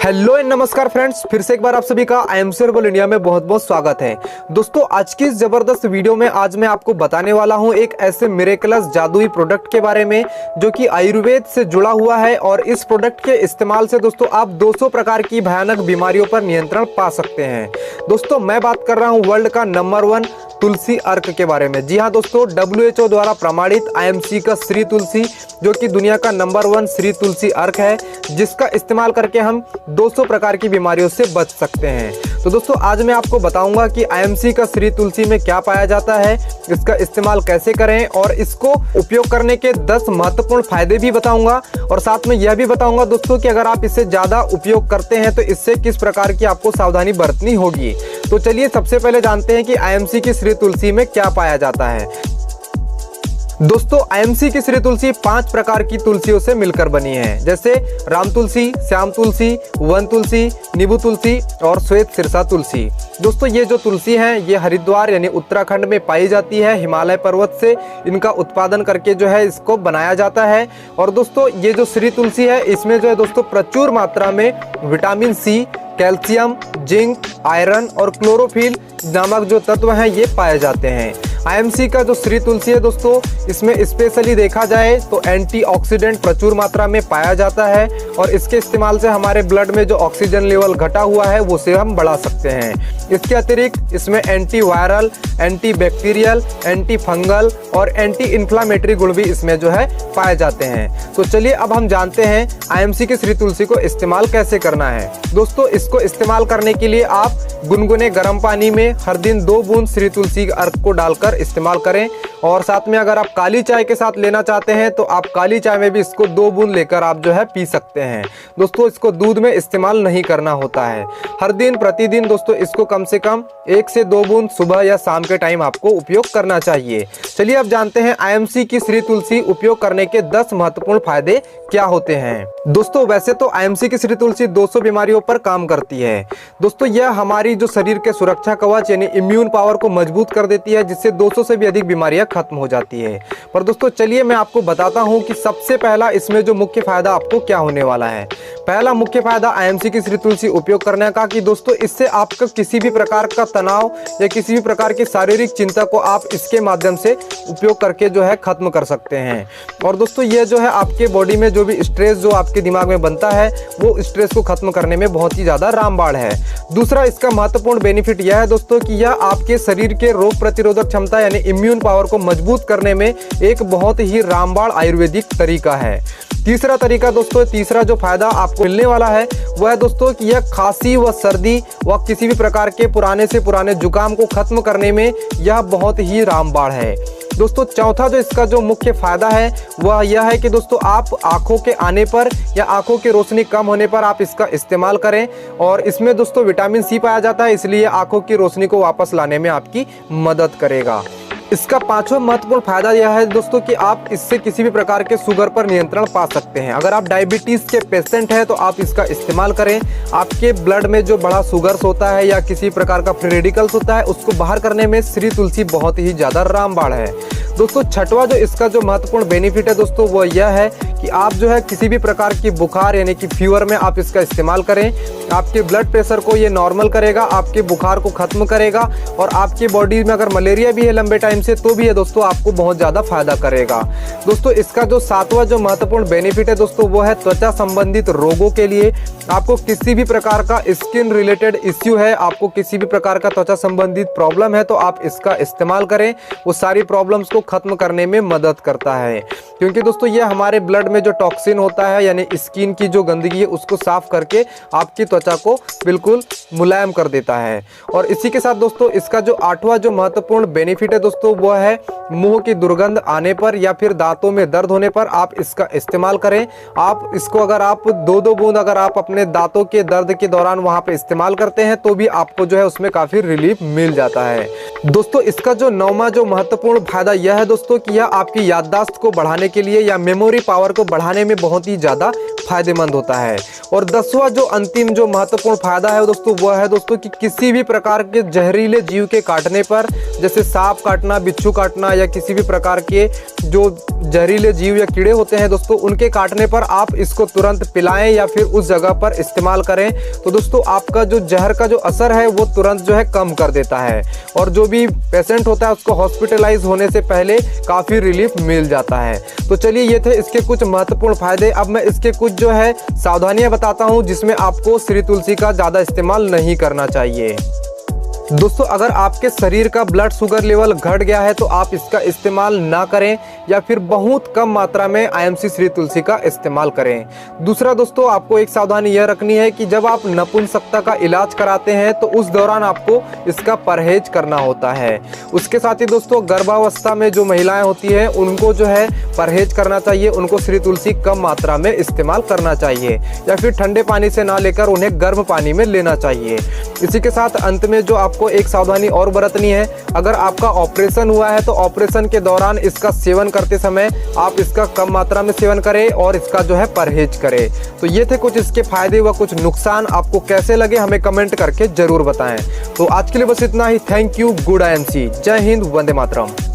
Hello and नमस्कार friends, फिर से एक बार आप सभी का IMC हर्बल इंडिया में बहुत बहुत स्वागत है। दोस्तों, आज की इस जबरदस्त वीडियो में आज मैं आपको बताने वाला हूं एक ऐसे मिरेकलस जादुई प्रोडक्ट के बारे में जो कि आयुर्वेद से जुड़ा हुआ है। और इस प्रोडक्ट के इस्तेमाल से दोस्तों आप 200 प्रकार की भयानक बीमारियों पर नियंत्रण पा सकते हैं। दोस्तों, मैं बात कर रहा हूँ वर्ल्ड का नंबर 1 तुलसी अर्क के बारे में। जी हाँ दोस्तों, WHO द्वारा प्रमाणित IMC का श्री तुलसी, जो कि दुनिया का नंबर 1 श्री तुलसी अर्क है, जिसका इस्तेमाल करके हम 200 प्रकार की बीमारियों से बच सकते हैं। तो दोस्तों, आज मैं आपको बताऊंगा कि IMC का श्री तुलसी में क्या पाया जाता है, इसका इस्तेमाल कैसे करें और इसको उपयोग करने के 10 महत्वपूर्ण फायदे भी बताऊंगा। और साथ में यह भी बताऊंगा दोस्तों कि अगर आप इसे ज्यादा उपयोग करते हैं तो इससे किस प्रकार की आपको सावधानी बरतनी होगी। तो चलिए सबसे पहले जानते हैं कि IMC की श्री तुलसी में क्या पाया जाता है। दोस्तों, IMC की श्री तुलसी 5 प्रकार की तुलसियों से मिलकर बनी है, जैसे राम तुलसी, श्याम तुलसी, वन तुलसी, नींबू तुलसी और श्वेत सिरसा तुलसी। दोस्तों, ये जो तुलसी है ये हरिद्वार यानी उत्तराखंड में पाई जाती है। हिमालय पर्वत से इनका उत्पादन करके जो है इसको बनाया जाता है। और दोस्तों, ये जो श्री तुलसी है इसमें जो है दोस्तों प्रचुर मात्रा में vitamin C, calcium, zinc, iron और क्लोरोफिल नामक जो तत्व हैं ये पाए जाते हैं। IMC का जो श्री तुलसी है दोस्तों, इसमें स्पेशली देखा जाए तो एंटीऑक्सीडेंट प्रचुर मात्रा में पाया जाता है और इसके इस्तेमाल से हमारे ब्लड में जो ऑक्सीजन लेवल घटा हुआ है वो से हम बढ़ा सकते हैं। इसके अतिरिक्त इसमें anti viral, anti bacterial, anti fungal और एंटी इन्फ्लामेटरी गुण भी इसमें जो है पाए जाते हैं। तो चलिए अब हम जानते हैं IMC की श्री तुलसी को इस्तेमाल कैसे करना है। दोस्तों, इसको इस्तेमाल करने के लिए आप गुनगुने गर्म पानी में हर दिन 2 बूंद श्री तुलसी अर्क को डालकर इस्तेमाल करें। और साथ में अगर आप काली चाय के साथ लेना चाहते हैं तो आप काली चाय में भी इसको 2 बूंद लेकर आप जो है पी सकते हैं। दोस्तों, इसको दूध में इस्तेमाल नहीं करना होता है। हर दिन प्रतिदिन दोस्तों इसको कम से कम 1 से 2 बूंद सुबह या शाम के टाइम आपको उपयोग करना चाहिए। चलिए अब जानते हैं IMC की श्री तुलसी उपयोग करने के 10 महत्वपूर्ण फायदे क्या होते हैं। दोस्तों, वैसे तो IMC की श्री तुलसी 200 बीमारियों पर काम करती है। दोस्तों, यह हमारी जो शरीर के सुरक्षा कवच यानी इम्यून पावर को मजबूत कर देती है, जिससे 200 से भी अधिक बीमारियां खत्म हो जाती है। पर दोस्तों चलिए मैं आपको बताता हूं कि सबसे पहला इसमें जो मुख्य फायदा आपको क्या होने वाला है। पहला मुख्य फायदा IMC की श्री तुलसी उपयोग करने का कि दोस्तों इससे आपका किसी भी प्रकार का तनाव या किसी भी प्रकार की शारीरिक चिंता को आप इसके माध्यम से उपयोग करके जो है खत्म कर सकते हैं। और दोस्तों, ये जो है आपके बॉडी में जो भी स्ट्रेस जो आपके दिमाग में बनता है वो स्ट्रेस को खत्म करने में बहुत ही ज्यादा रामबाण है। दूसरा इसका महत्वपूर्ण बेनिफिट यह है दोस्तों कि यह आपके शरीर के रोग प्रतिरोधक क्षमता यानी इम्यून पावर को मजबूत करने में एक बहुत ही रामबाण आयुर्वेदिक तरीका है। तीसरा तरीका दोस्तों, तीसरा जो फायदा आपको मिलने वाला है वह है दोस्तों कि यह खांसी व सर्दी व किसी भी प्रकार के पुराने से पुराने जुकाम को खत्म करने में यह बहुत ही रामबाण है। दोस्तों, चौथा जो इसका जो मुख्य फायदा है वह यह है कि दोस्तों आप आंखों के आने पर या आंखों की रोशनी कम होने पर आप इसका इस्तेमाल करें। और इसमें दोस्तों विटामिन C पाया जाता है, इसलिए आंखों की रोशनी को वापस लाने में आपकी मदद करेगा। इसका 5वां महत्वपूर्ण फायदा यह है दोस्तों कि आप इससे किसी भी प्रकार के शुगर पर नियंत्रण पा सकते हैं। अगर आप डायबिटीज के पेशेंट हैं तो आप इसका इस्तेमाल करें। आपके ब्लड में जो बड़ा शुगर्स होता है या किसी प्रकार का फ्री रेडिकल्स होता है उसको बाहर करने में श्री तुलसी बहुत ही ज्यादा रामबाण है। दोस्तों, छठवां जो इसका जो महत्वपूर्ण बेनिफिट है दोस्तों वो यह है कि आप जो है किसी भी प्रकार की बुखार यानी कि फीवर में आप इसका इस्तेमाल करें। आपके ब्लड प्रेशर को ये नॉर्मल करेगा, आपके बुखार को खत्म करेगा और आपकी बॉडी में अगर मलेरिया भी है लंबे टाइम से तो भी ये दोस्तों आपको बहुत ज्यादा फायदा करेगा। दोस्तों, इसका जो 7वां जो महत्वपूर्ण बेनिफिट है दोस्तों वो है त्वचा संबंधित रोगों के लिए। आपको किसी भी प्रकार का स्किन रिलेटेड इश्यू है, आपको किसी भी प्रकार का त्वचा संबंधित प्रॉब्लम है तो आप इसका इस्तेमाल करें। वो सारी प्रॉब्लम्स को खत्म करने में मदद करता है, क्योंकि दोस्तों ये हमारे ब्लड में जो टॉक्सिन होता है यानी स्किन की जो गंदगी है उसको साफ करके आपकी त्वचा को बिल्कुल मुलायम कर देता है। और इसी के साथ दोस्तों इसका जो 8वां जो महत्वपूर्ण बेनिफिट है दोस्तों वो है मुंह की दुर्गंध आने पर या फिर दांतों में दर्द होने पर आप इसका इस्तेमाल करें। आप इसको अगर आप 2-2 बूंद अगर आप अपने दांतों के दर्द के दौरान वहां पे इस्तेमाल करते हैं तो भी आपको जो है उसमें काफी रिलीफ मिल जाता है। दोस्तों, इसका जो 9वां जो महत्वपूर्ण फायदा यह है दोस्तों कि यह आपकी याददाश्त को बढ़ाने के लिए या मेमोरी पावर को बढ़ाने में बहुत ही ज़्यादा फायदेमंद होता है। और 10वां जो अंतिम जो महत्वपूर्ण फायदा है दोस्तों, वह है दोस्तों कि किसी भी प्रकार के जहरीले जीव के काटने पर, जैसे सांप काटना, बिच्छू काटना या किसी भी प्रकार के जो जहरीले जीव या कीड़े होते हैं दोस्तों, उनके काटने पर आप इसको तुरंत पिलाएं या फिर उस जगह पर इस्तेमाल करें तो दोस्तों आपका जो जहर का जो असर है वो तुरंत जो है कम कर देता है और जो भी पेशेंट होता है उसको हॉस्पिटलाइज होने से पहले काफ़ी रिलीफ मिल जाता है। तो चलिए ये थे इसके कुछ महत्वपूर्ण फायदे। अब मैं इसके कुछ जो है सावधानियां बताता हूं जिसमें आपको श्री तुलसी का ज़्यादा इस्तेमाल नहीं करना चाहिए। दोस्तों अगर आपके शरीर का ब्लड शुगर लेवल घट गया है तो आप इसका इस्तेमाल ना करें या फिर बहुत कम मात्रा में IMC श्री तुलसी का इस्तेमाल करें। दूसरा दोस्तों आपको एक सावधानी यह रखनी है कि जब आप नपुंसकता का इलाज कराते हैं तो उस दौरान आपको इसका परहेज करना होता है। उसके साथ ही दोस्तों गर्भावस्था में जो महिलाएं होती हैं उनको जो है परहेज करना चाहिए, उनको श्री तुलसी कम मात्रा में इस्तेमाल करना चाहिए या फिर ठंडे पानी से ना लेकर उन्हें गर्म पानी में लेना चाहिए। इसी के साथ अंत में जो आपको एक सावधानी और बरतनी है, अगर आपका ऑपरेशन हुआ है तो ऑपरेशन के दौरान इसका सेवन करते समय आप इसका कम मात्रा में सेवन करें और इसका जो है परहेज करें। तो ये थे कुछ इसके फायदे व कुछ नुकसान। आपको कैसे लगे हमें कमेंट करके जरूर बताएं। तो आज के लिए बस इतना ही। Thank you. Good IMC। जय हिंद। वंदे मातरम।